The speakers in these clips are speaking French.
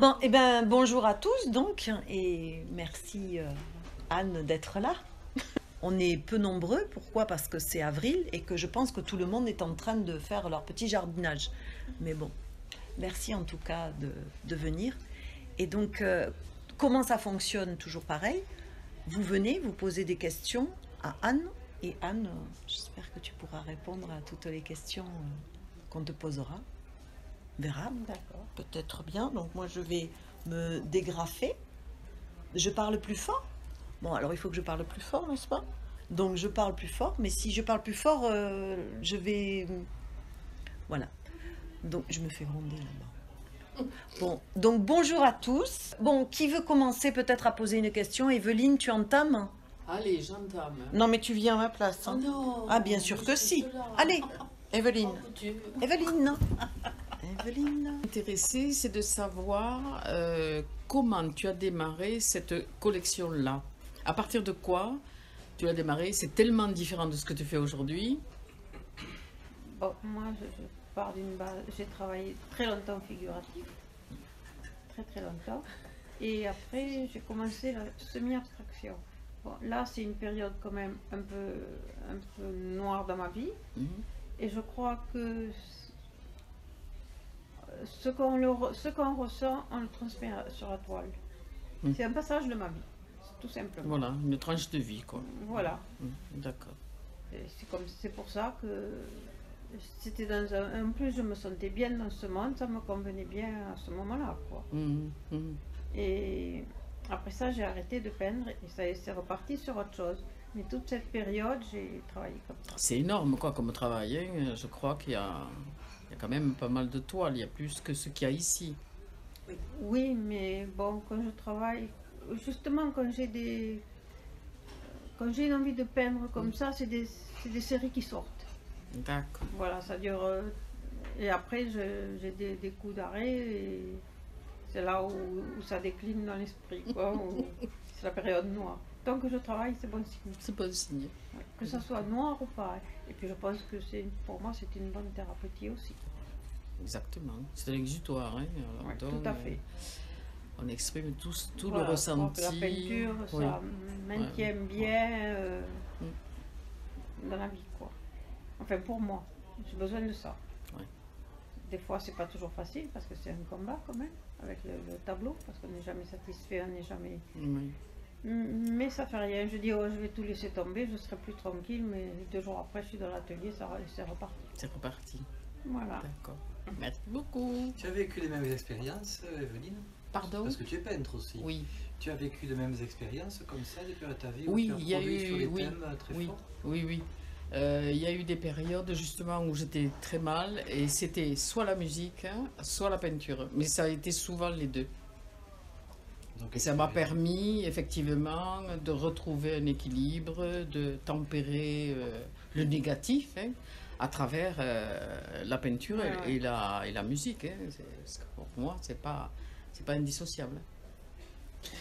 Bon, eh ben, bonjour à tous donc, et merci Anne d'être là. On est peu nombreux, pourquoi? Parce que c'est avril et que je pense que tout le monde est en train de faire leur petit jardinage. Mais bon, merci en tout cas de venir. Et donc, comment ça fonctionne? Toujours pareil. Vous venez, vous posez des questions à Anne. Et Anne, j'espère que tu pourras répondre à toutes les questions qu'on te posera. On verra. D'accord. Peut-être bien. Donc moi, je vais me dégrafer. Je parle plus fort. Bon, alors il faut que je parle plus fort, n'est-ce pas? Donc je parle plus fort, mais si je parle plus fort, je vais... Voilà. Donc je me fais gronder là-bas. Bon, donc bonjour à tous. Bon, qui veut commencer peut-être à poser une question? Evelyne, tu entames? Allez, j'entame. Non, mais tu viens à ma place. Oh Hein. non. Ah, bien sûr que si. Allez, Evelyne. Oh, Dieu. Evelyne. Evelyne. Intéressé, c'est de savoir comment tu as démarré cette collection-là. À partir de quoi tu as démarré? C'est tellement différent de ce que tu fais aujourd'hui. Bon, moi, je pars d'une base. J'ai travaillé très longtemps figuratif, très longtemps. Et après, j'ai commencé la semi-abstraction. Bon, là, c'est une période quand même un peu noire dans ma vie. Et je crois que ce qu'on ressent, on le transmet sur la toile. C'est un passage de ma vie, tout simplement. Voilà, une tranche de vie, quoi. Voilà. D'accord. C'est pour ça que c'était dans un... En plus, je me sentais bien dans ce monde, ça me convenait bien à ce moment-là, quoi. Et après ça, j'ai arrêté de peindre et ça c'est reparti sur autre chose. Mais toute cette période, j'ai travaillé comme ça. C'est énorme, quoi, comme travail. Hein. Je crois qu'il y a quand même pas mal de toiles. Il y a plus que ce qu'il y a ici. Oui, mais bon, quand je travaille, justement, quand j'ai une envie de peindre comme ça, c'est des séries qui sortent. D'accord. Voilà, ça dure. Et après, j'ai des coups d'arrêt et c'est là où ça décline dans l'esprit, quoi. C'est la période noire. Tant que je travaille, c'est bon signe. C'est bon signe. Ouais, que ça soit noir ou pas. Et puis je pense que pour moi, c'est une bonne thérapeutie aussi. Exactement. C'est un exutoire. Hein. Alors, Ouais, donc, tout à fait. On exprime tout Voilà, le ressenti. La peinture, Oui. ça maintient bien dans la vie, quoi. Enfin, pour moi, j'ai besoin de ça. Ouais. Des fois, c'est pas toujours facile parce que c'est un combat quand même avec le tableau, parce qu'on n'est jamais satisfait, on n'est jamais. Oui. Mais ça fait rien. Je dis, oh, je vais tout laisser tomber, je serai plus tranquille, mais 2 jours après, je suis dans l'atelier, c'est reparti. C'est reparti. Voilà. D'accord. Merci beaucoup. Tu as vécu les mêmes expériences, Evelyne? Pardon? Parce que tu es peintre aussi. Oui. Tu as vécu de mêmes expériences comme ça depuis ta vie? Oui, où tu as il y a produit eu. sur des Oui, thèmes très oui, forts? oui. Il y a eu des périodes justement où j'étais très mal et c'était soit la musique, hein, soit la peinture. Mais ça a été souvent les deux. Donc, Et ça m'a permis effectivement de retrouver un équilibre, de tempérer le négatif hein, à travers la peinture et la musique. Hein. Pour moi, c'est pas indissociable.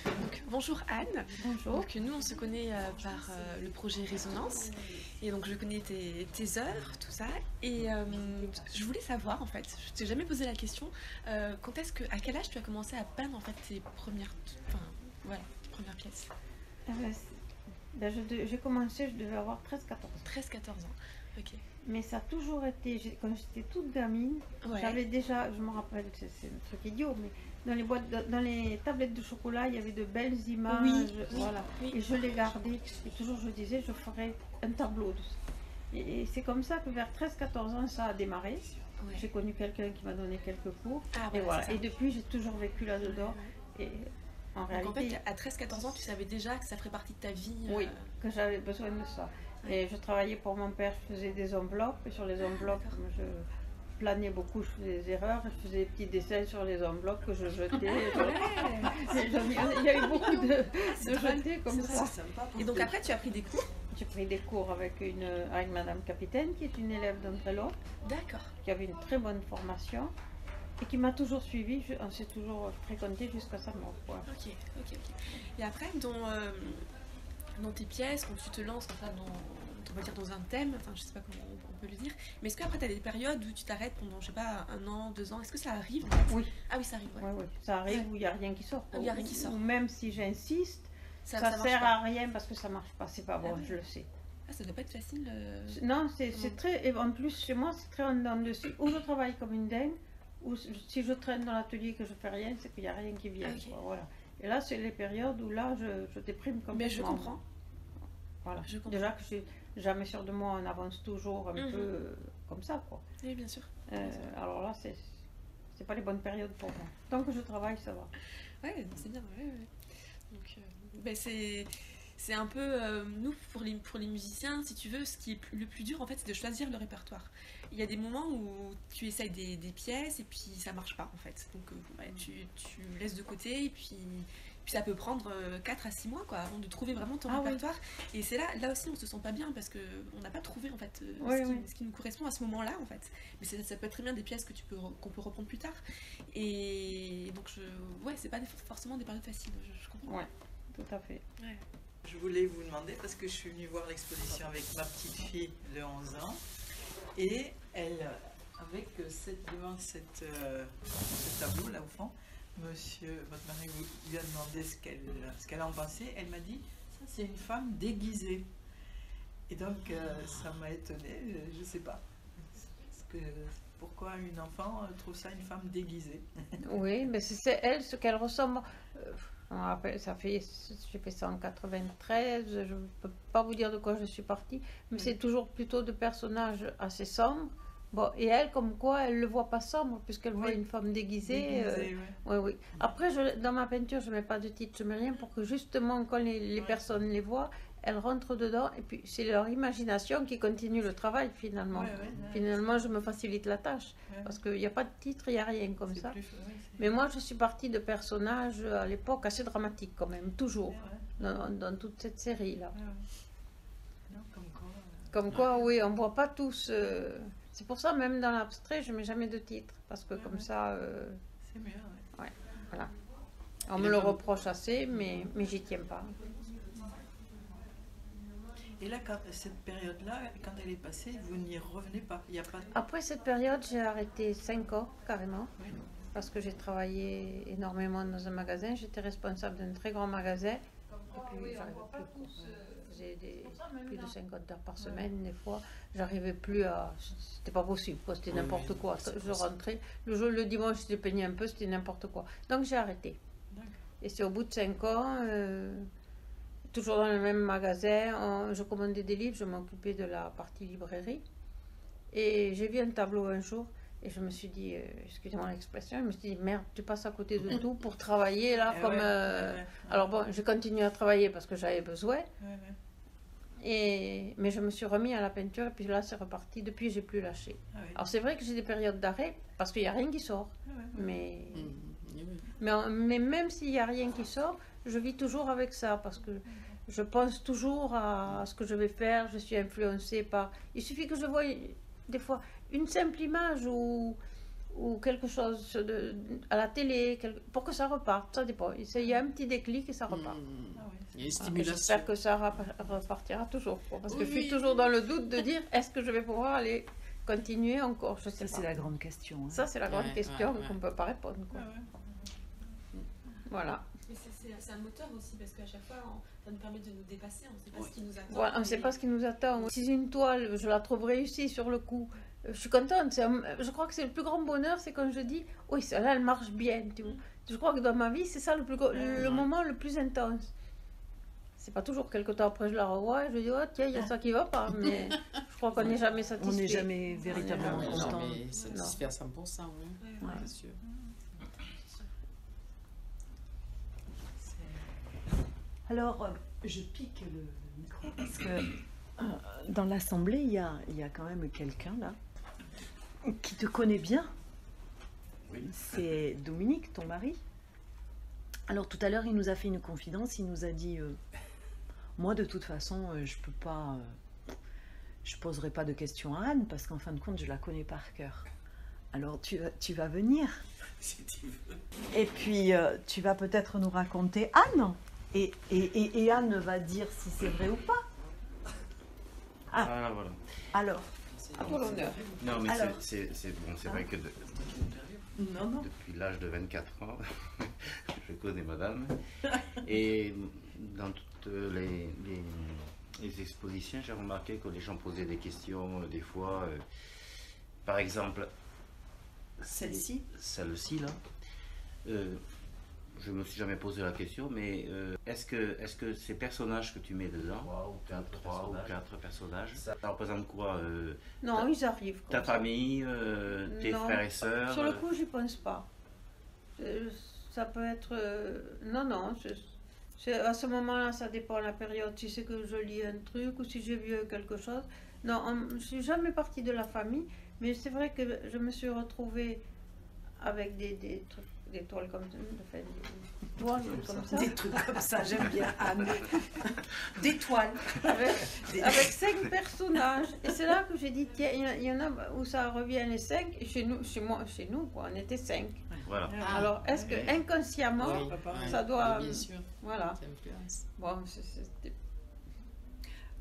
Donc, bonjour Anne. Bonjour. Donc, nous, on se connaît par le projet Résonance. Et donc, je connais tes œuvres, tout ça. Et je voulais savoir, en fait, je t'ai jamais posé la question, à quel âge tu as commencé à peindre en fait tes premières pièces? J'ai commencé, je devais avoir 13-14 ans. 13-14 ans, ok. Mais ça a toujours été, quand j'étais toute gamine, j'avais déjà, je me rappelle, c'est un truc idiot, mais dans les tablettes de chocolat, il y avait de belles images, voilà. Et je les gardais, et toujours je disais, je ferais un tableau de ça. Et c'est comme ça que vers 13-14 ans, ça a démarré. Ouais. J'ai connu quelqu'un qui m'a donné quelques cours, Et voilà. Et depuis, j'ai toujours vécu là-dedans. Et en réalité, fait, à 13-14 ans, tu savais déjà que ça ferait partie de ta vie. Oui, que j'avais besoin de ça. Et je travaillais pour mon père, je faisais des enveloppes, et sur les enveloppes, je planais beaucoup, je faisais des erreurs, je faisais des petits dessins sur les enveloppes que je jetais. Il y a eu beaucoup de jetés comme ça. Et donc après, tu as pris des cours? J'ai pris des cours avec Madame Capitaine, qui est une élève d'Andrelot. D'accord. Qui avait une très bonne formation et qui m'a toujours suivie. On s'est toujours fréquenté jusqu'à sa mort. Ok. Et après, dans tes pièces, quand tu te lances dans on va dire dans un thème, enfin je sais pas comment on peut le dire, mais est-ce qu'après tu as des périodes où tu t'arrêtes pendant, je sais pas, 1 an, 2 ans, est-ce que ça arrive en fait? Oui. Ah oui, ça arrive, ouais. Ouais, ça arrive où il n'y a rien qui sort. Où il y a rien qui sort. Ou même si j'insiste, ça marche sert pas. à rien parce que ça marche pas. C'est pas bon, Ah oui. je le sais. Ah, ça doit pas être facile. Non, c'est très. Et en plus, chez moi, c'est très en dedans de scie. Ou je travaille comme une dingue, ou si je traîne dans l'atelier et que je fais rien, c'est qu'il n'y a rien qui vient. Ah, ok. Quoi, voilà. Et là, c'est les périodes où là, je déprime complètement. Mais je comprends. Voilà. Je comprends. Déjà que je suis jamais sûre de moi, on avance toujours un peu comme ça, quoi. Oui, bien sûr. Alors là, c'est pas les bonnes périodes pour moi. Tant que je travaille, ça va. Ouais, c'est bien. Ouais, ouais. Donc, ben c'est un peu, nous, pour les musiciens, si tu veux, ce qui est le plus dur, en fait, c'est de choisir le répertoire. Il y a des moments où tu essayes des pièces et puis ça marche pas, en fait. Donc, ouais, tu laisses de côté et puis ça peut prendre 4 à 6 mois, quoi, avant de trouver vraiment ton répertoire. Oui. Et c'est là aussi, on se sent pas bien parce qu'on n'a pas trouvé, en fait, ce qui nous correspond à ce moment-là, en fait. Mais ça peut être très bien des pièces qu'on peut reprendre plus tard. Et donc, ouais, c'est pas forcément des périodes faciles, je comprends. Ouais, tout à fait. Ouais. Je voulais vous demander, parce que je suis venue voir l'exposition avec ma petite fille de 11 ans, et elle, devant ce tableau là au fond, votre mari lui a demandé ce qu'elle en pensait. Elle m'a dit, ça c'est une femme déguisée. Et donc ça m'a étonnée, je ne sais pas. Pourquoi une enfant trouve ça une femme déguisée? Oui, mais c'est elle, ce qu'elle ressemble. J'ai fait ça en 93, je ne peux pas vous dire de quoi je suis partie, mais c'est toujours plutôt de personnages assez sombres. Bon, et elle, comme quoi, elle ne le voit pas sombre, puisqu'elle voit une femme déguisée. Oui. Après, dans ma peinture, je ne mets pas de titre, je ne mets rien pour que justement, quand les personnes les voient, elles rentrent dedans, et puis c'est leur imagination qui continue le travail finalement. Finalement, je me facilite la tâche, parce qu'il n'y a pas de titre, il n'y a rien comme ça. Mais moi, je suis partie de personnages à l'époque assez dramatiques quand même, toujours, dans toute cette série-là. Comme quoi, oui, on ne voit pas tous... C'est pour ça, même dans l'abstrait, je ne mets jamais de titre, parce que comme ça... c'est mieux, voilà. On me le reproche assez, mais j'y tiens pas. Et là, cette période-là, quand elle est passée, vous n'y revenez pas, il y a pas... Après cette période, j'ai arrêté 5 ans, carrément, parce que j'ai travaillé énormément dans un magasin. J'étais responsable d'un très grand magasin, et puis j'arrivais plus. Je faisais plus de 50 heures par semaine, des fois. J'arrivais plus à... C'était pas possible, quoi. C'était n'importe quoi. Je rentrais, le dimanche, j'étais peignée un peu, c'était n'importe quoi. Donc j'ai arrêté. Et c'est au bout de 5 ans... toujours dans le même magasin, je commandais des livres, je m'occupais de la partie librairie. Et j'ai vu un tableau un jour, et je me suis dit, excusez-moi l'expression, je me suis dit, merde, tu passes à côté de tout pour travailler là, comme... Alors bon, j'ai continué à travailler parce que j'avais besoin, mais je me suis remis à la peinture, et puis là, c'est reparti. Depuis, j'ai plus lâché. Alors c'est vrai que j'ai des périodes d'arrêt, parce qu'il n'y a rien qui sort, mais même s'il n'y a rien qui sort, je vis toujours avec ça, parce que je pense toujours à ce que je vais faire, je suis influencée par... Il suffit que je voie des fois une simple image ou quelque chose à la télé, pour que ça reparte, ça dépend. Il y a un petit déclic et ça repart. J'espère que ça repartira toujours, parce que je suis toujours dans le doute de dire, est-ce que je vais pouvoir aller continuer encore? Je sais pas. C'est la grande question. Ça, c'est la grande question qu'on ne peut pas répondre. Quoi. Voilà. Mais c'est un moteur aussi, parce qu'à chaque fois, ça nous permet de nous dépasser, on ne sait pas ce qui nous attend. Voilà, on ne sait pas ce qui nous attend. Si une toile, je la trouve réussie sur le coup, je suis contente. Je crois que c'est le plus grand bonheur, c'est quand je dis, oui, celle-là, elle marche bien. Tu vois. Je crois que dans ma vie, c'est ça le moment le plus intense. C'est pas toujours quelque temps après, je la revois et je dis, oh tiens, il y a ça qui va pas. Mais je crois qu'on n'est jamais satisfait. On n'est jamais véritablement content. On n'est jamais satisfait à 100%, oui, c'est sûr. Alors, je pique le micro parce que dans l'assemblée, il y a quand même quelqu'un là qui te connaît bien. Oui. C'est Dominique, ton mari. Alors tout à l'heure, il nous a fait une confidence. Il nous a dit, moi de toute façon, je peux pas, je poserai pas de questions à Anne parce qu'en fin de compte, je la connais par cœur. Alors tu vas venir. Si tu veux. Et puis tu vas peut-être nous raconter Anne. Et Anne va dire si c'est vrai ou pas. Voilà, voilà. Alors, À ton honneur. Non, mais Alors. c'est bon, c'est vrai que non, non. depuis l'âge de 24 ans, je connais madame. Et dans toutes les expositions, j'ai remarqué que les gens posaient des questions, des fois. Par exemple, Celle-ci. celle-ci, là. Je me suis jamais posé la question, mais est-ce que ces personnages que tu mets dedans, trois ou quatre personnages, ça représente quoi Non, ils arrivent comme ta ça. famille, tes Non. frères et sœurs Sur le coup, j'y pense pas. Ça peut être... non, non. À ce moment-là, ça dépend de la période. Si c'est que je lis un truc ou si j'ai vu quelque chose. Non, je suis jamais partie de la famille. Mais c'est vrai que je me suis retrouvée avec des trucs, des toiles comme ça. Enfin, des toiles comme ça. Des trucs comme ça, j'aime bien. Anne. Des toiles. Avec 5 personnages. Et c'est là que j'ai dit, tiens, il y en a où ça revient les 5. Et chez nous, quoi, on était 5. Voilà. Alors, est-ce que inconsciemment, Oui, ça doit... bien sûr, Voilà. ça influence. Bon,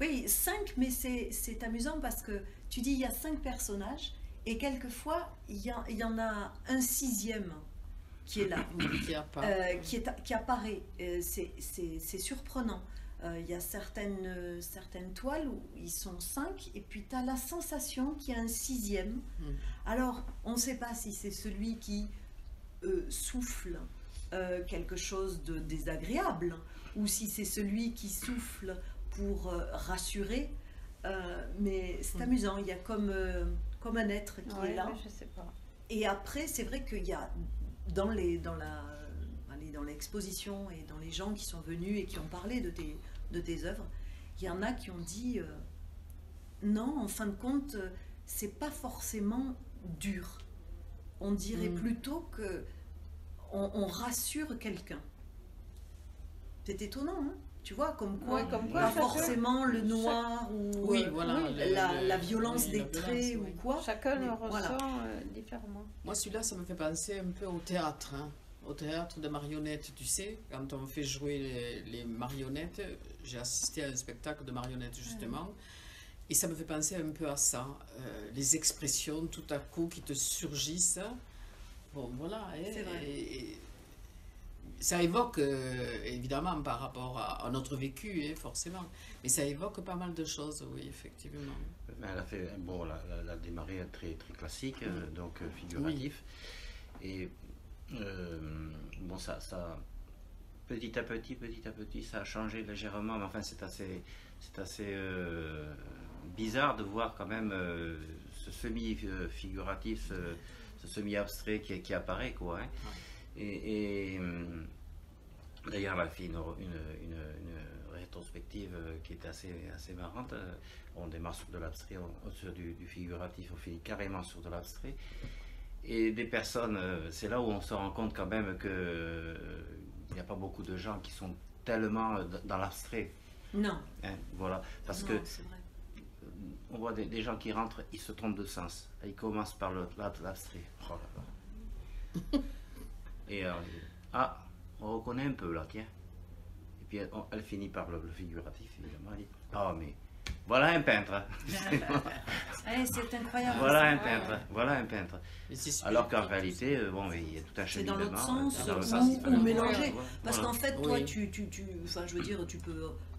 Oui, 5, mais c'est amusant parce que tu dis il y a 5 personnages et quelquefois il y en a un 6e qui est là, qui apparaît. C'est surprenant. Il y a certaines toiles où ils sont 5 et puis tu as la sensation qu'il y a un 6e. Alors, on ne sait pas si c'est celui qui souffle quelque chose de désagréable ou si c'est celui qui souffle pour rassurer, mais c'est amusant, il y a comme un être qui est là. Je sais pas. Et après, c'est vrai qu'il y a dans l'exposition et dans les gens qui sont venus et qui ont parlé de tes œuvres, il y en a qui ont dit non, en fin de compte, c'est pas forcément dur. On dirait plutôt que on rassure quelqu'un. C'est étonnant, hein? Tu vois, comme quoi, pas forcément le noir ou la violence des traits ou quoi. Chacun le voilà. ressent différemment. Moi, celui-là, ça me fait penser un peu au théâtre. Hein. Au théâtre de marionnettes, tu sais, quand on fait jouer les marionnettes, j'ai assisté à un spectacle de marionnettes justement, et ça me fait penser un peu à ça. Les expressions tout à coup qui te surgissent. Bon, voilà. C'est vrai. Et ça évoque, évidemment, par rapport à notre vécu, forcément, mais ça évoque pas mal de choses, oui, effectivement. Elle a fait, bon, elle a démarré très, très classique, donc figuratif. Et bon, ça, petit à petit, ça a changé légèrement, mais enfin, c'est assez bizarre de voir quand même ce semi-figuratif, ce semi-abstrait qui apparaît, quoi. Hein. Et d'ailleurs, elle a fait une rétrospective qui était assez marrante. On démarre sur de l'abstrait, sur du figuratif, on finit carrément sur de l'abstrait. Et des personnes, c'est là où on se rend compte quand même qu'il n'y a pas beaucoup de gens qui sont tellement dans l'abstrait. Non. Hein, voilà, parce non, que c'est vrai. On voit des gens qui rentrent, ils se trompent de sens. Ils commencent par l'abstrait. Oh là là. Et on reconnaît un peu là, tiens. Et puis elle finit par le figuratif, évidemment. Elle dit, mais voilà un peintre. C'est incroyable. Voilà un peintre. Alors qu'en réalité, il y a tout un cheminement. C'est dans l'autre sens, ou mélanger. Parce qu'en fait, toi, enfin, je veux dire,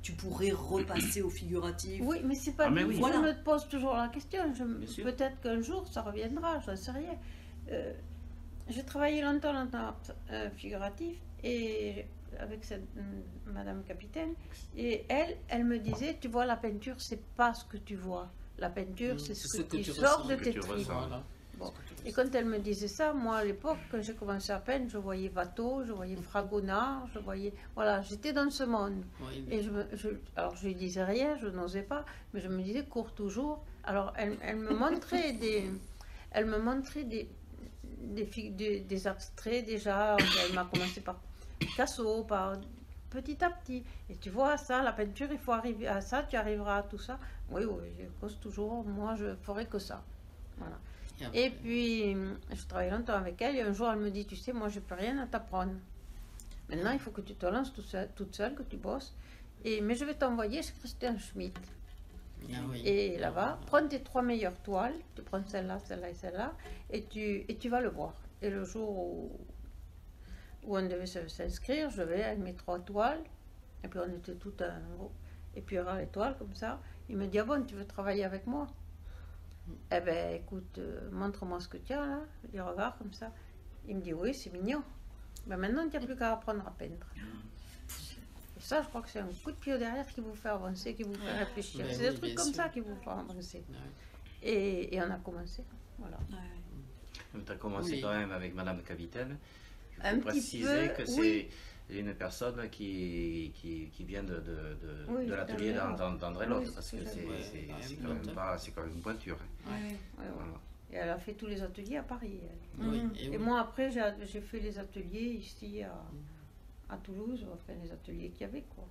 tu pourrais repasser au figuratif. Oui, mais c'est pas. Oui. Je me pose toujours la question. Peut-être qu'un jour, ça reviendra. J'en sais rien. J'ai travaillé longtemps figuratif et avec cette Madame Capitaine, et elle me disait, tu vois, la peinture, c'est pas ce que tu vois. La peinture, c'est ce que tu sors de tes tripes. Bon. Et quand elle me disait ça, moi à l'époque, quand j'ai commencé à peindre, je voyais Watteau, je voyais Fragonard, je voyais... Voilà, j'étais dans ce monde. Oui. Et alors je lui disais rien, je n'osais pas, mais je me disais, cours toujours. Alors elle me montrait des abstraits déjà. Elle m'a commencé par Picasso, par petit à petit. Et tu vois, ça, la peinture, il faut arriver à ça, tu arriveras à tout ça. Oui, je cause toujours, moi je ferai que ça. Voilà. Et puis, je travaille longtemps avec elle, et un jour elle me dit, tu sais, moi je peux rien à t'apprendre. Maintenant, il faut que tu te lances toute seule, que tu bosses. Mais je vais t'envoyer chez Christian Schmitt. Ah oui. Et là-bas, prends tes 3 meilleures toiles, tu prends celle-là, celle-là et celle-là, et tu vas le voir. Et le jour où on devait s'inscrire, je vais avec mes 3 toiles, et puis on était tout un groupe, et puis il y aura les toiles comme ça. Il me dit, ah bon, tu veux travailler avec moi? Eh ben écoute, montre-moi ce que tu as là. Je dis, regarde comme ça. Il me dit, oui, c'est mignon. Ben maintenant, tu n'as plus qu'à apprendre à peindre. Et ça, je crois que c'est un coup de pied derrière qui vous fait avancer, qui vous fait réfléchir. Ben C'est des oui, trucs bien comme sûr. ça qui vous font avancer. Ouais. Et on a commencé. Voilà. Tu as commencé Oui. quand même avec Madame Cavitel. Je Un peux petit préciser peu, que c'est oui. une personne qui vient Oui, de l'atelier d'André-Lotte. d'André-Lotte, Oui, parce c'est que ce que j'aime. c'est Ouais, quand même pas, c'est quand même une pointure. Hein. Ouais, ouais. Voilà. Et elle a fait tous les ateliers à Paris. Elle. Oui, Mhm. et Et oui. moi, après, j'ai fait les ateliers ici à Toulouse, enfin les ateliers qu'il y avait, quoi.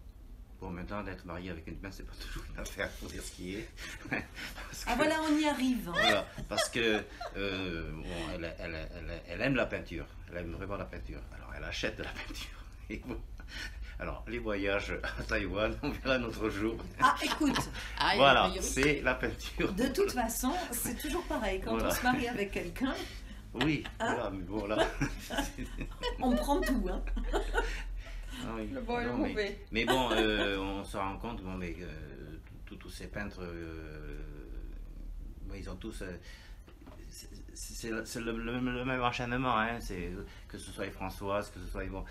Bon, maintenant, d'être marié avec une main, c'est pas toujours une affaire, pour dire ce qui est. Parce Ah que- voilà, on y arrive. Voilà, parce que bon, elle aime la peinture, elle aime vraiment la peinture. Alors elle achète de la peinture. Et bon, alors les voyages à Taïwan, on verra un autre jour. Ah, écoute, Ah, et Voilà, a priori- c'est la peinture. de toute façon, c'est toujours pareil. Quand Voilà. on se marie avec quelqu'un, Oui, voilà, mais bon là. on prend tout. Hein. Ah oui. Le bon et le Non, mauvais. mais bon, on se rend compte, bon, mais tous ces peintres, bon, ils ont tous. C'est le même enchaînement, hein, que ce soit Françoise, que ce soit. Bon,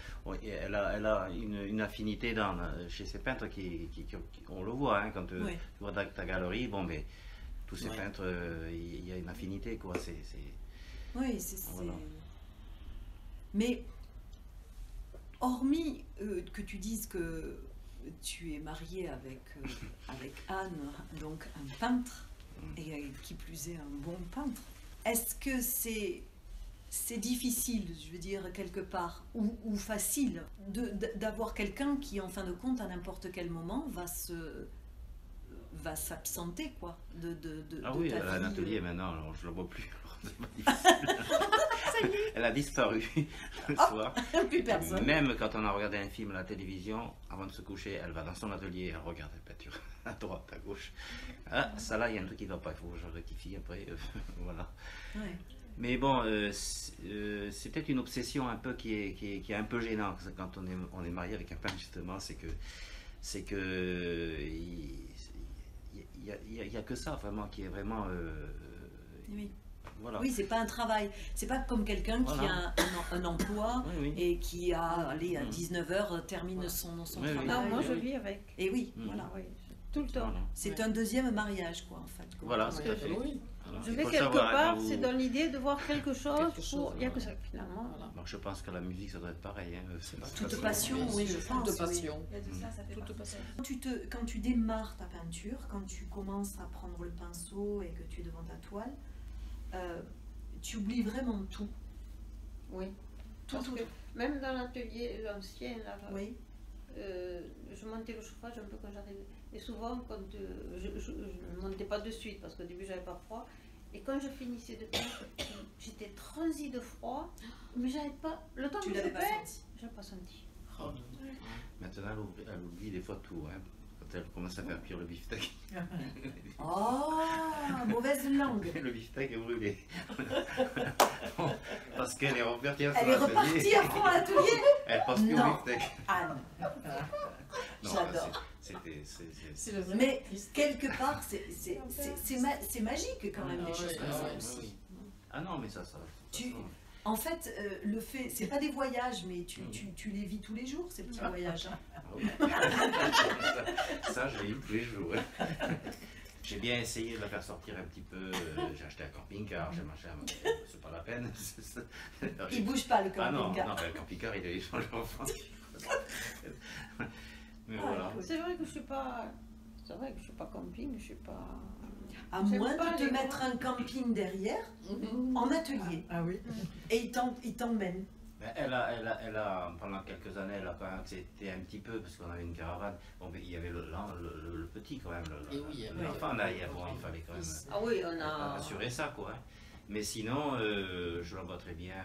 elle a une affinité chez ces peintres on le voit, hein, quand tu Oui. vois ta galerie, bon, mais tous ces Ouais. peintres, il y a une affinité, quoi. Oui, c'est. Voilà. Mais hormis que tu dises que tu es marié avec Anne, donc un peintre, et qui plus est un bon peintre, est-ce que c'est difficile, je veux dire, quelque part, ou facile, d'avoir quelqu'un qui, en fin de compte, à n'importe quel moment, va s'absenter, quoi, de Ah oui, ta elle a un vie, atelier maintenant, alors je ne la vois plus. Alors, c'est pas difficile. Elle a disparu le soir. plus personne. Même quand on a regardé un film à la télévision, avant de se coucher, elle va dans son atelier, elle regarde la peinture à droite, à gauche. Ah, ça là, il y a un truc qui ne va pas, il faut que je rectifie après. Voilà. Ouais. Mais bon, c'est peut-être une obsession un peu qui est un peu gênante quand on est marié avec un peintre, justement, c'est que il y a que ça vraiment qui est vraiment Oui. voilà. Oui, c'est pas un travail. C'est pas comme quelqu'un qui Voilà. a un emploi Oui, oui. et qui allez, à 19h termine son Oui, oui. travail. Non, moi je oui. vis avec. Et oui, Mm. voilà. Oui, tout le temps. Voilà. C'est Ouais. un deuxième mariage, quoi, en fait. quoi. Voilà, Ouais. tout à fait. Oui. Voilà. Je Il vais faut quelque savoir, hein, part, quand vous- c'est dans l'idée de voir quelque chose. Quelque chose, Il n'y a que voilà. ça finalement. Voilà. Alors, je pense que la musique, ça doit être pareil. Hein. C'est pas Toute facile. passion, Bien oui, sûr, je pense. toute passion. Il y a de ça, ça fait Toute partie. passion. Quand tu démarres ta peinture, quand tu commences à prendre le pinceau et que tu es devant ta toile, tu oublies vraiment tout. Oui. Tout, Parce tout. que même dans l'atelier ancien, là, Oui. je montais le chauffage un peu quand j'arrivais. Et souvent, quand je ne montais pas de suite parce qu'au début, j'avais pas froid. Et quand je finissais de peindre, j'étais transie de froid, mais j'avais pas. Le temps Tu que je l'avais pas peins, senti. je l'avais pas senti. Oh, Maintenant, elle oublie des fois tout. Hein. Quand elle commence à faire cuire le beefsteak. Oh, mauvaise langue. Le beefsteak est brûlé. Bon, parce qu'elle est repartie à son Elle est atelier. repartie à fond à l'atelier. Elle pense plus au Non. beefsteak. Anne. Non, J'adore. c'est le vrai Mais artiste. quelque part, c'est magique quand même, Ah des choses ouais, comme ah ça ouais, aussi. Ah non, mais ça. Tu- En fait, le fait, c'est pas des voyages, mais tu les vis tous les jours, ces petits voyages. hein. Ah oui. Ça, je l'ai eu tous les jours. hein. J'ai bien essayé de la faire sortir un petit peu. J'ai acheté un camping-car, j'ai marché c'est pas la peine. Il bouge pas le Ah non, camping-car. non, le camping-car, il a échangé en France. Mais Ah, voilà. écoute. C'est vrai que je suis pas. C'est vrai que je suis pas camping, je suis pas. À J'aime moins pas de te les mettre grands. un camping derrière, en atelier, Ah oui. et il t'emmène. Mais elle a, pendant quelques années, elle a quand même accepté un petit peu, parce qu'on avait une caravane. Bon, mais il y avait le petit quand même. Et oui, L'enfant derrière, bon, il fallait quand même Ah oui, on a. assurer ça, quoi. hein. Mais sinon, je la vois très bien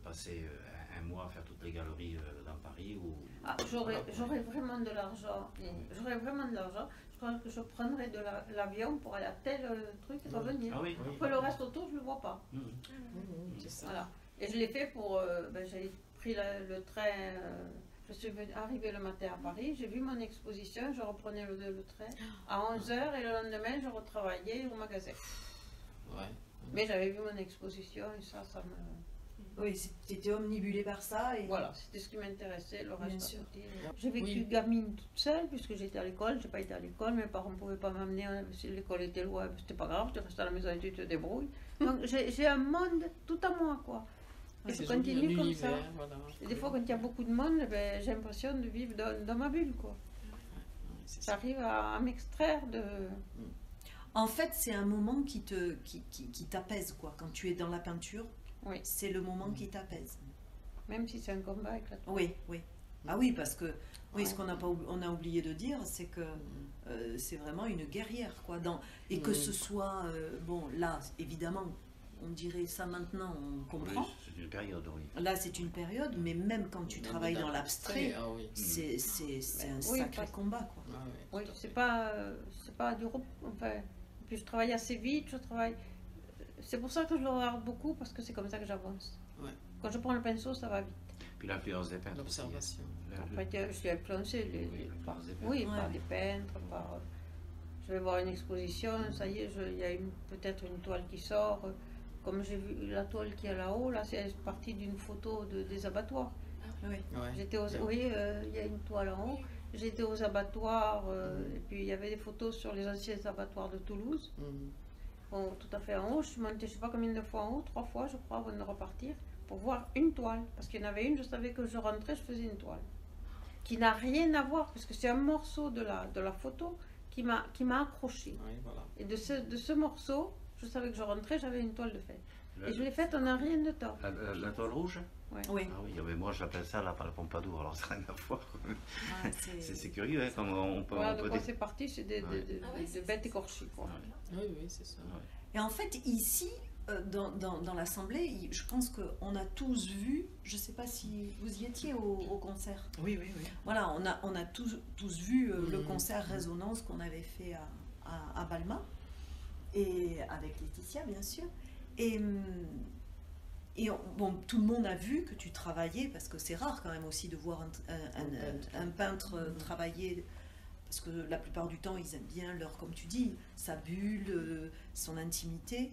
passer un mois à faire toutes les galeries dans Paris ou... Ah, j'aurais vraiment de l'argent. J'aurais vraiment de l'argent. Je crois que je prendrais de l'avion pour aller à tel truc et revenir. Ah oui, oui. Après le reste autour, je ne le vois pas. C'est ça. Voilà. Et je l'ai fait pour... j'ai pris le train... je suis arrivée le matin à Paris, j'ai vu mon exposition, je reprenais le train à 11h et le lendemain, je retravaillais au magasin. Ouais. Mais j'avais vu mon exposition et ça me... Oui, c'était omnibulé par ça. Et... Voilà, c'était ce qui m'intéressait, le reste Bien à sûr. côté. J'ai vécu gamine toute seule, puisque j'étais à l'école, je n'ai pas été à l'école, mes parents ne pouvaient pas m'amener, si l'école était loin, c'était pas grave, tu restes à la maison et tu te débrouilles. Donc j'ai un monde tout à moi, quoi. Et je continue comme ça. Voilà. Et des fois, quand il y a beaucoup de monde, j'ai l'impression de vivre dans ma bulle, quoi. J'arrive à m'extraire de... En fait, c'est un moment qui t'apaise, quoi. Quand tu es dans la peinture, Oui. c'est le moment qui t'apaise. Même si c'est un combat avec la toile. Oui, oui. Ah oui, parce que ce qu'on on a oublié de dire, c'est que c'est vraiment une guerrière, quoi. Et que ce soit, bon, là, évidemment, on dirait ça maintenant, on comprend. Oui, c'est une période, oui. Là, c'est une période, mais même quand tu travailles dans l'abstrait, c'est un sacré combat, quoi. Ah, oui, c'est pas du repos. Enfin, puis je travaille assez vite, c'est pour ça que je le regarde beaucoup, parce que c'est comme ça que j'avance. Ouais. Quand je prends le pinceau, ça va vite. Puis l'influence des peintres. L'observation. Après, je suis influencée par des peintres, je vais voir une exposition, ça y est, il y a peut-être une toile qui sort. Comme j'ai vu la toile qui est là-haut, là, c'est partie d'une photo des abattoirs. Oui. Ouais. Oui, il y a une toile en haut. J'étais aux abattoirs, et puis il y avait des photos sur les anciens abattoirs de Toulouse. Bon, tout à fait en haut, je suis montée, je ne sais pas combien de fois en haut, 3 fois, je crois, avant de repartir, pour voir une toile. Parce qu'il y en avait une, je savais que je rentrais, je faisais une toile. Qui n'a rien à voir, parce que c'est un morceau de la photo qui m'a accroché. Oui, voilà. Et de ce morceau, je savais que je rentrais, j'avais une toile de fait. Et je l'ai faite, on n'a rien de tort. La toile rouge? Ouais. Oui. Ah oui, mais moi j'appelle ça la Pompadour, alors ça n'a rien à voir. Ah, C'est curieux, hein, comme on peut... Voilà, on de peut quoi dé- c'est parti, c'est de bêtes écorchées, quoi. Oui, c'est ça. Et en fait, ici, dans l'Assemblée, je pense qu'on a tous vu, je ne sais pas si vous y étiez au concert. Oui. Voilà, on a tous vu le concert Résonance qu'on avait fait à Balma, et avec Laetitia, bien sûr. Bon, tout le monde a vu que tu travaillais, parce que c'est rare quand même aussi de voir un peintre travailler, parce que la plupart du temps, ils aiment bien comme tu dis, sa bulle, son intimité.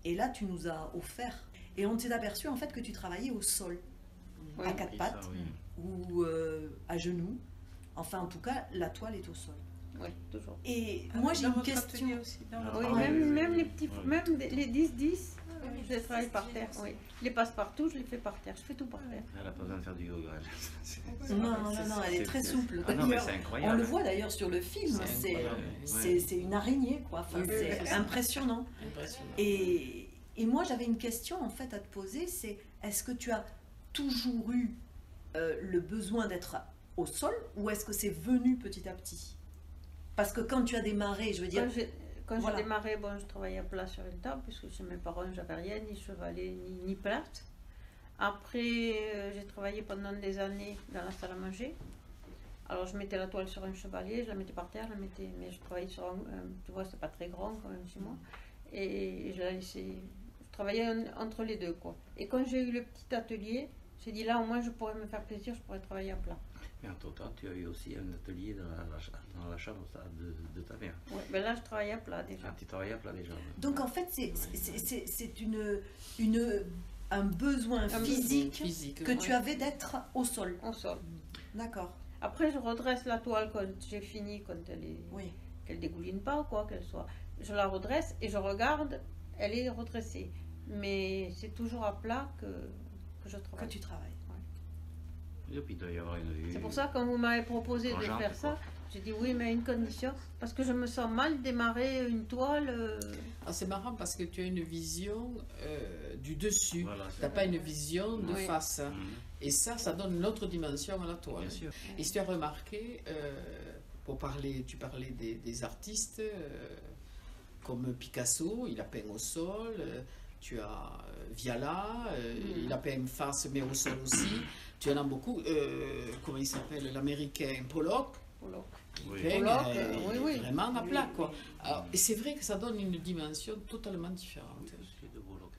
Et là, tu nous as offert. Et on s'est aperçu en fait que tu travaillais au sol, à quatre Oui, pattes, ça, oui. ou à genoux. Enfin, en tout cas, la toile est au sol. Oui, toujours. Et moi, j'ai Dans une votre question. atelier aussi, dans votre Oui, Ah, même oui. les petits, Ouais. même les 10-10, je les travaille par terre. Oui. Les passe-partout, je les fais par terre. Je fais tout par terre. Elle n'a pas besoin de faire du yoga. Non, elle est très souple. Ah non, mais D'ailleurs, c'est on incroyable. le voit d'ailleurs sur le film, C'est incroyable. c'est une araignée, quoi. Enfin, Oui, c'est c'est ça. impressionnant. Impressionnant. Et moi, j'avais une question en fait à te poser, c'est est-ce que tu as toujours eu le besoin d'être au sol, ou est-ce que c'est venu petit à petit? Parce que quand tu as démarré, je veux dire... Quand Voilà. j'ai démarré, bon, je travaillais à plat sur une table, puisque chez mes parents, j'avais rien, ni chevalet, ni plate. Après, j'ai travaillé pendant des années dans la salle à manger. Alors, je mettais la toile sur un chevalier, je la mettais par terre, mais je travaillais sur tu vois, c'est pas très grand quand même chez moi. Et je la laissais... Je travaillais entre les deux, quoi. Et quand j'ai eu le petit atelier, j'ai dit là, au moins, je pourrais me faire plaisir, je pourrais travailler à plat. Mais en temps, tu as eu aussi un atelier dans la chambre de ta mère. Ouais, ben là, je travaillais à plat déjà. Tu travaillais à plat déjà. Donc en fait, c'est un besoin physique que tu avais d'être au sol. On sort. D'accord. Après, je redresse la toile quand j'ai fini, quand Oui. qu'elle dégouline pas, quoi, qu'elle soit. Je la redresse et je regarde, elle est redressée. Mais c'est toujours à plat que je Que travaille. tu travailles. Et puis il doit y avoir une vue. C'est pour ça, quand vous m'avez proposé de Tangente, faire ça, quoi. j'ai dit oui, mais à une condition, parce que je me sens mal démarrer une toile. Ah, c'est marrant parce que tu as une vision du dessus. Voilà, Tu n'as pas une vision de Oui. face. Mhm. Et ça donne une autre dimension à la toile. Bien sûr. Et si tu as remarqué, tu parlais des artistes comme Picasso, il a peint au sol. tu as Viala, il a peint face mais au sol aussi. Tu en as beaucoup. Comment il s'appelle? L'américain Pollock. Oui. Peint, oui. vraiment à plat, quoi. Oui. Alors, et c'est vrai que ça donne une dimension totalement différente. C'est de Pollock.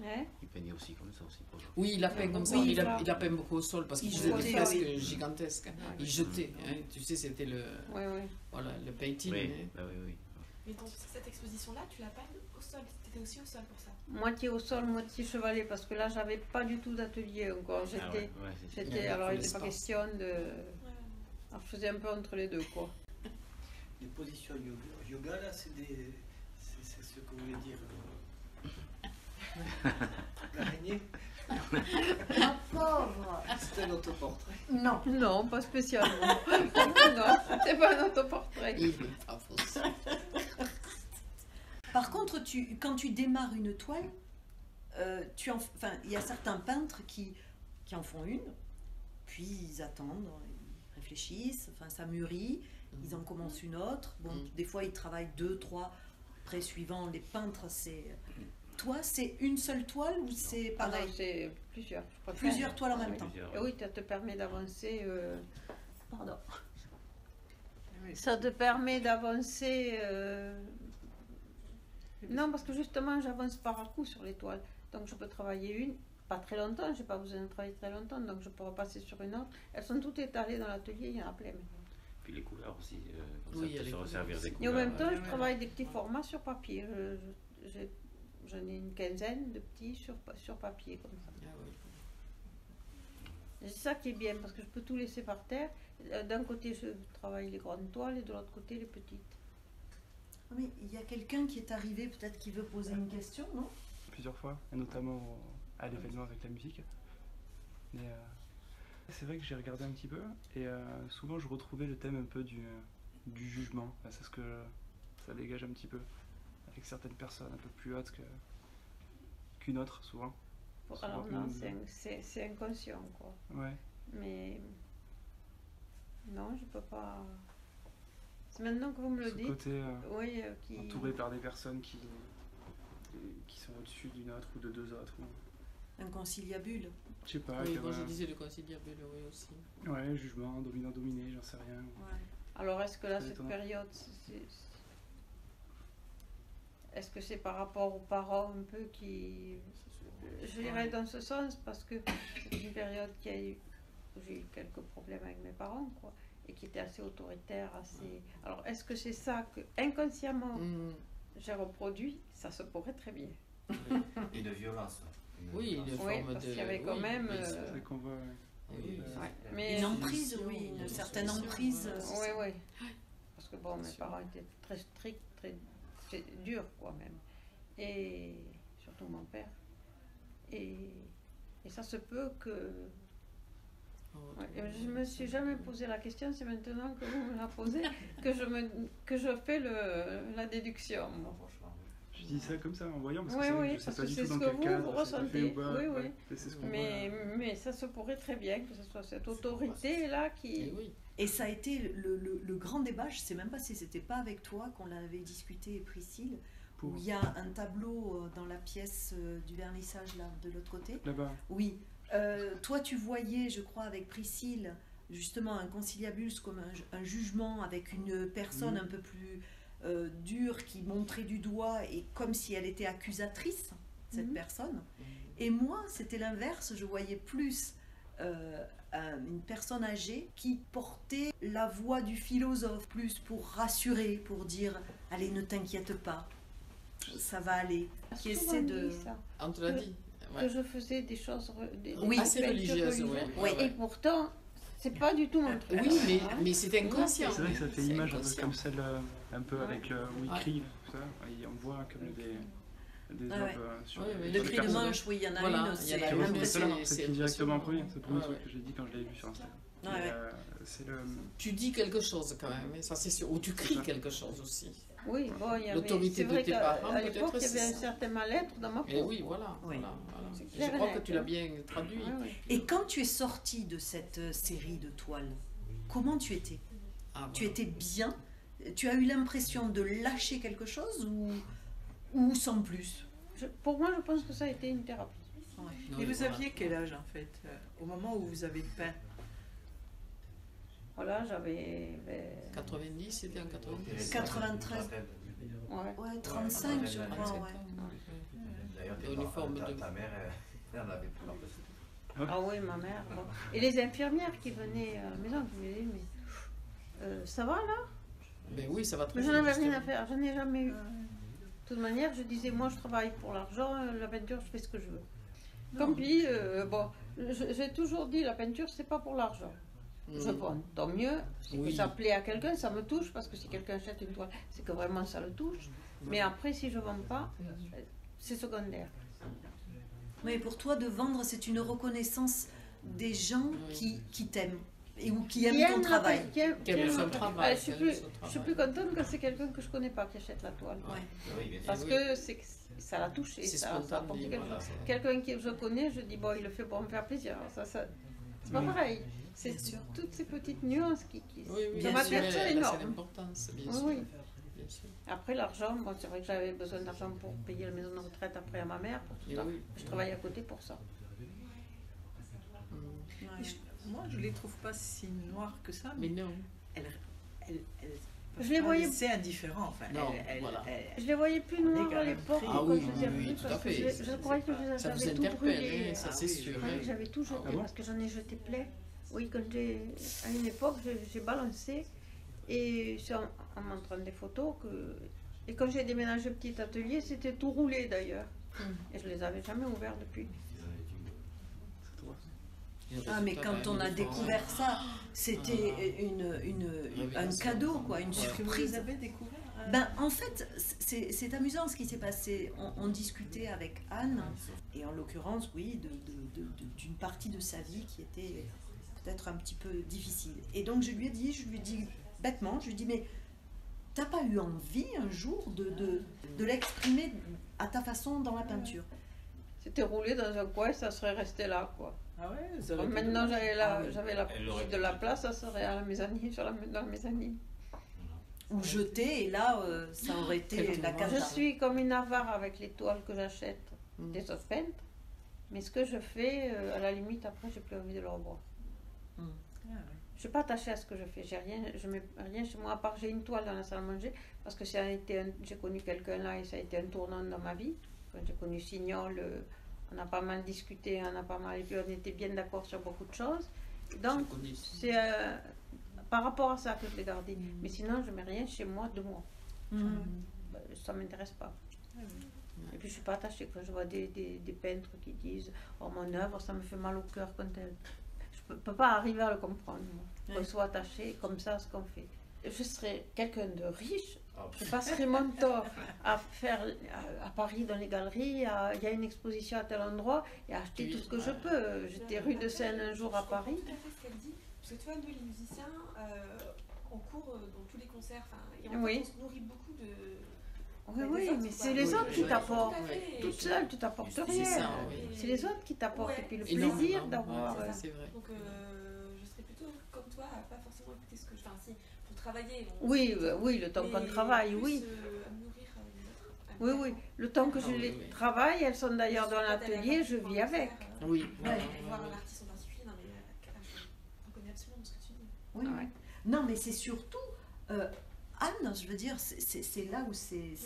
Hein? Il peignait aussi comme ça aussi. Pollock. Oui, il a peint comme ça, Oui, il a peint beaucoup au sol parce qu'il Il faisait des jetait, fresques oui. gigantesques. Ouais. Il jetait, hein. Tu sais, c'était le, Oui, oui. voilà, le painting. Oui, hein. bah oui, oui. Mais dans cette exposition-là, tu l'as pas au sol, c'était aussi au sol pour ça. Moitié au sol, moitié chevalet, parce que là, j'avais pas du tout d'atelier encore. Ah J'étais, ouais, ouais, c'est- j'étais, Ouais, alors il n'était l'espace. pas question de. Alors, je faisais un peu entre les deux, quoi. Les positions yoga, là, c'est ce que vous voulez dire. L'araignée, Ma pauvre. c'est un autoportrait. Non, non, pas spécialement. Non, c'est pas un autoportrait. Il est pas faux. Par contre, quand tu démarres une toile, enfin, il y a certains peintres qui en font une, puis ils attendent, ils réfléchissent, enfin, ça mûrit, ils en commencent une autre. Bon, des fois, ils travaillent 2, 3, après, suivant les peintres, c'est... Toi, c'est une seule toile ou c'est Ah non, pareil? c'est plusieurs. je préfère. Plusieurs toiles en même temps. Plusieurs, Et ouais. oui, ça te permet d'avancer. Pardon. Ça te permet d'avancer. Non, parce que justement, j'avance par à coup sur les toiles. Donc, je peux travailler une, pas très longtemps, je n'ai pas besoin de travailler très longtemps, donc je peux repasser sur une autre. Elles sont toutes étalées dans l'atelier, il y en a plein. Puis les couleurs aussi, comme Oui, ça, il y a peut les se resservir des Et couleurs. en même temps, je ouais. travaille des petits formats sur papier. J'en ai une quinzaine de petits sur papier, comme ça. Ah oui. C'est ça qui est bien, parce que je peux tout laisser par terre. D'un côté, je travaille les grandes toiles et de l'autre côté, les petites. Ah, mais il y a quelqu'un qui est arrivé, peut-être qui veut poser une question, non? Plusieurs fois, et notamment à l'événement avec la musique. Mais, c'est vrai que j'ai regardé un petit peu, et souvent je retrouvais le thème un peu du jugement. Enfin, c'est ce que ça dégage un petit peu, avec certaines personnes un peu plus hautes qu'une autre, souvent. Alors Souvent non, une- c'est inconscient, quoi. Ouais, Mais non, je peux pas. C'est maintenant que vous me le ce dites. côté Oui, qui. entouré par des personnes qui sont au-dessus d'une autre ou de deux autres. Ou, Un conciliabule. je sais pas, Oui, qu'il y moi je avait disais le conciliabule, oui aussi. ouais, jugement, dominant-dominé, j'en sais rien. Alors est-ce que là, C'est cette étonnant. période, est-ce que c'est par rapport aux parents un peu qui. Je dirais dans ce sens parce que c'est une période où j'ai eu quelques problèmes avec mes parents, quoi, et qui était assez autoritaire, assez. Alors est-ce que c'est ça que inconsciemment j'ai reproduit? Ça se pourrait très bien. Et de violence. Oui, une Oui, forme parce de. qu'il y avait quand oui, même, oui, c'est- C'est qu'on voit. oui, Ouais, mais Une emprise, oui, une certaine emprise. oui, oui. Parce que bon, mes sûr. parents étaient très stricts, très durs, quoi, même. Et surtout mon père. Et ça se peut que. Oh, Ouais, je me suis jamais posé la question, c'est maintenant que vous me la posez que je fais la déduction. moi. Je dis ça comme ça en voyant parce que Oui, c'est vrai oui, que je sais parce pas que du c'est tout ce dans que quel vous cadre c'est fait ressentez. ou pas. Oui, oui. Ouais, c'est ce qu'on Mais ça se pourrait très bien que ce soit cette autorité-là Et qui. oui. Et ça a été le grand débat, je sais même pas si c'était pas avec toi qu'on l'avait discuté, Priscille, pour où il y a un tableau dans la pièce du vernissage là, de l'autre côté. là-bas. Oui. Toi, tu voyais, je crois, avec Priscille, justement un conciliabus comme un jugement avec une personne un peu plus dure qui montrait du doigt et comme si elle était accusatrice, cette personne. Et moi, c'était l'inverse, je voyais plus une personne âgée qui portait la voix du philosophe, plus pour rassurer, pour dire « Allez, ne t'inquiète pas, ça va aller », qui essaie de... Ça, On te l'a dit. que Ouais. je faisais des choses Oui. Assez peintures religieuses, oui. Oui. Et pourtant, c'est pas du tout mon truc. Oui, mais c'est inconscient. C'est vrai que ça fait C'est image un peu inconscient. comme celle un peu Ouais. avec le où ils Ouais. crient, tout ça. Et on voit comme des Ah ouais. œuvres sur Ouais, ouais. Le sur cri les de personnes. manche, oui, il y en a Voilà, une, il y en c'est a C'est une, vrai, mais c'est c'est- celle qui me directement en premier, impressionnant. c'est le premier Ouais, truc ouais. que j'ai dit quand je l'ai vu sur Instagram. Ouais, Mais, ouais. c'est le... Tu dis quelque chose quand même, hein, ça c'est sûr. Ou tu cries quelque chose aussi. Oui, bon, il y avait. L'autorité C'est vrai de tes qu'à parents, à l'époque, peut-être, il y avait c'est un ça. certain mal-être dans ma peau. Et oui, voilà. Oui. voilà, voilà. C'est Je clair et crois que net, tu l'as hein. bien traduit. Ouais, ouais. Et quand tu es sorti de cette série de toiles, comment tu étais? Ah, Tu voilà. étais bien? Tu as eu l'impression de lâcher quelque chose ou sans plus? Pour moi, je pense que ça a été une thérapie. Et vous aviez quel âge en fait, au moment où vous avez peint? Voilà, j'avais... 90, c'était en 90. 93. Ouais, 35, je crois, ouais. D'ailleurs, ta mère, elle en avait plein. Ah oui, ma mère. Bon. Et les infirmières qui venaient à la maison, qui me disaient, mais ça va là? Mais oui, ça va très Mais bien. j'en avais rien à faire, j'en ai jamais eu. De toute manière, je disais, moi je travaille pour l'argent, la peinture, je fais ce que je veux. Comme puis, bon, j'ai toujours dit, la peinture, c'est pas pour l'argent. Je vends, tant mieux, si que ça plaît à quelqu'un, ça me touche, parce que si quelqu'un achète une toile, c'est que vraiment ça le touche. Mais après, si je vends pas, c'est secondaire. Mais pour toi, de vendre, c'est une reconnaissance des gens qui t'aiment et ou qui aiment ton travail. Qui aiment son travail. Je suis plus contente que c'est quelqu'un que je connais pas qui achète la toile. Parce que ça l'a touché, ça a apporté quelque chose. Quelqu'un que je connais, je dis, bon, il le fait pour me faire plaisir. C'est pas pareil. C'est toutes ces petites nuances qui bien ma sûr, personne énorme. C'est l'importance, bien sûr. Oui. Après l'argent, bon, c'est vrai que j'avais besoin d'argent pour payer la maison de retraite après à ma mère, pour tout ça. Je travaille à côté pour ça. Moi, je les trouve pas si noires que ça, mais non. Je les voyais. C'est indifférent, enfin. Non, je les voyais plus noires à l'époque. Ah oui, tout à fait. Je croyais que ça vous tout brûlé. Ça c'est sûr. Je croyais que j'avais tout jeté parce que j'en ai jeté plein. Oui, à une époque, j'ai balancé et c'est en montrant des photos que. Et quand j'ai déménagé au petit atelier, c'était tout roulé d'ailleurs. Et je les avais jamais ouverts depuis. Ah, mais quand on a découvert ça, c'était un cadeau, quoi, une surprise. Vous avez découvert Ben, en fait, c'est amusant ce qui s'est passé. On discutait avec Anne, et en l'occurrence, oui, d'une partie de sa vie qui était peut-être un petit peu difficile. Et donc je lui ai dit bêtement, je lui ai dit, mais t'as pas eu envie un jour de l'exprimer à ta façon dans la peinture? C'était roulé dans un coin, ça serait resté là, quoi. Ah ouais, comme maintenant j'avais de la place, ça serait à la mezzanine, dans la mezzanine. Ou jeté, et là, ça aurait été la cata. Je suis comme une avare avec les toiles que j'achète des autres peintres, mais ce que je fais, à la limite, après, j'ai plus envie de le revoir. Je ne suis pas attachée à ce que je fais, je mets rien chez moi, à part j'ai une toile dans la salle à manger, parce que j'ai connu quelqu'un là et ça a été un tournant dans ma vie. Quand j'ai connu Signol, on a pas mal discuté, et puis on était bien d'accord sur beaucoup de choses. Donc, c'est par rapport à ça que je l'ai gardé. Mais sinon, je ne mets rien chez moi de moi. Ça ne m'intéresse pas. Et puis, je ne suis pas attachée. Quand je vois des peintres qui disent « Oh, mon œuvre, ça me fait mal au cœur quand elle... » Je ne peux pas arriver à le comprendre. Qu'on soit attaché comme ça à ce qu'on fait. Je serais quelqu'un de riche. Je passerai mon temps à faire à Paris dans les galeries, il y a une exposition à tel endroit et à acheter tout ce que je peux. J'étais rue de Seine un jour à Paris. Tout à fait ce qu'elle dit, parce que tu vois, nous les musiciens, on court dans tous les concerts, et on se nourrit beaucoup de... Oui, mais c'est les autres qui t'apportent. Toute seule, tu t'apportes rien. C'est les autres qui t'apportent et puis le plaisir d'avoir... C'est vrai. Donc je serais plutôt comme toi, à pas forcément écouter ce que je fais ainsi. Travailler. Oui, le temps qu'on travaille, oui. Oui, le temps que je les travaille, elles sont d'ailleurs dans l'atelier, je vis avec. Oui. Voir un artiste en particulier, non mais on connaît absolument ce que tu dis. Oui. Non, mais c'est surtout, Anne, je veux dire, c'est là où c'est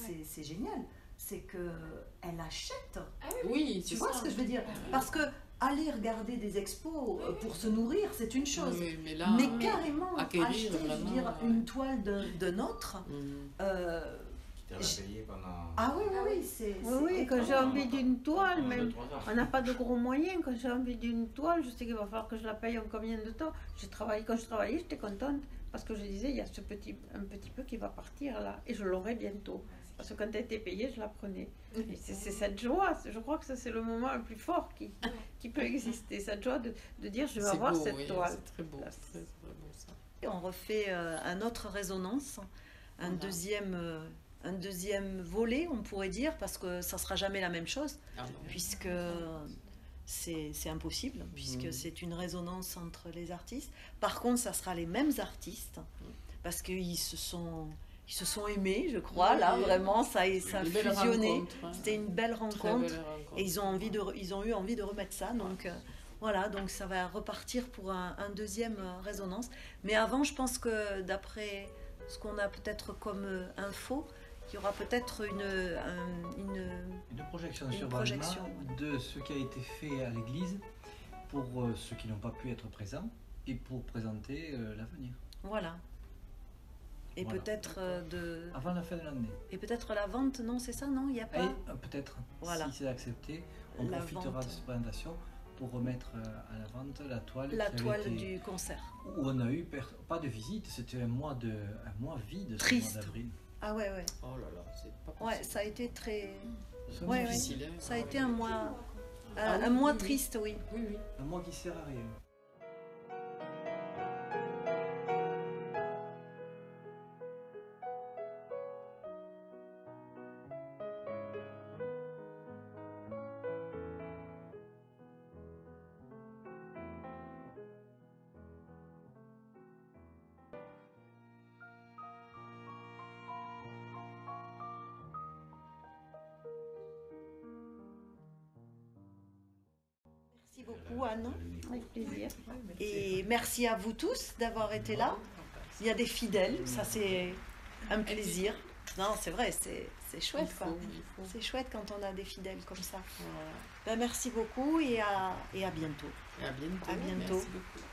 génial, c'est qu'elle achète. Ah oui, tu vois ce que je veux dire? Parce que aller regarder des expos pour se nourrir, c'est une chose. Mais carrément, acheter, je veux dire, une toile d'un autre... Ah oui, c'est... Oui, quand j'ai envie d'une toile, même, on n'a pas de gros moyens, quand j'ai envie d'une toile, je sais qu'il va falloir que je la paye en combien de temps. Quand je travaillais, j'étais contente, parce que je disais, il y a un petit peu qui va partir là, et je l'aurai bientôt. Parce que quand elle était payée, je la prenais. C'est cette joie, je crois que ça c'est le moment le plus fort qui peut exister, cette joie de dire je vais avoir cette toile. C'est très beau, très beau ça. Et on refait un autre résonance, un deuxième volet, on pourrait dire, parce que ça sera jamais la même chose, puisque c'est impossible, puisque c'est une résonance entre les artistes. Par contre, ça sera les mêmes artistes, parce qu'ils se sont ils se sont aimés, je crois, là, vraiment, ça a fusionné. C'était une belle rencontre. Et ils ont eu envie de remettre ça. Donc, voilà, donc ça va repartir pour un deuxième résonance. Mais avant, je pense que d'après ce qu'on a peut-être comme info, il y aura peut-être une projection sur Balma de ce qui a été fait à l'église pour ceux qui n'ont pas pu être présents et pour présenter l'avenir. Voilà. Et voilà. Peut-être avant la fin de l'année. Et peut-être la vente, non, c'est ça, non? Il n'y a pas. Peut-être. Voilà. Si c'est accepté, on profitera de cette présentation pour remettre à la vente la toile. La toile du concert. Où on n'a eu pas de visite, c'était un mois vide. Triste. Ce mois d'avril. Ah ouais. Oh là là, c'est pas possible. Ouais, ça a été très. Difficile. Hein. Ça a été un mois triste, oui. Oui. Un mois qui sert à rien. Merci beaucoup, Anne. Avec plaisir. Et merci à vous tous d'avoir été là. Il y a des fidèles, ça c'est un plaisir. Non, c'est vrai, c'est chouette. C'est chouette quand on a des fidèles comme ça. Ben, merci beaucoup et à bientôt. À bientôt. À bientôt. Merci beaucoup.